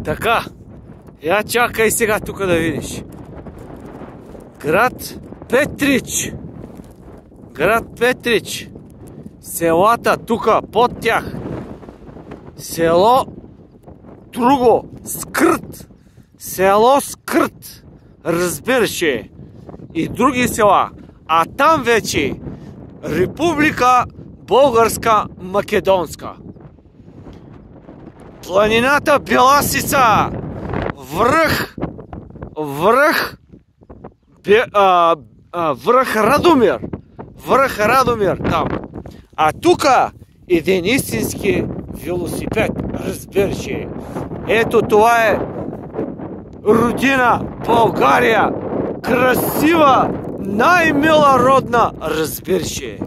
Така, я чакай сега тук да видиш. Град Петрич. Град Петрич. Селата тука, под тях. Село друго, Скрт. Село Скрт. Разбираш ли? И други села. А там вече Република Българска Македонска. Планината Беласица. Връх Радомир. Връх Радомир там. А тука един истински велосипед. Разбираш ли? Ето това е родина България. Красива, най-мила родна. Разбираш ли?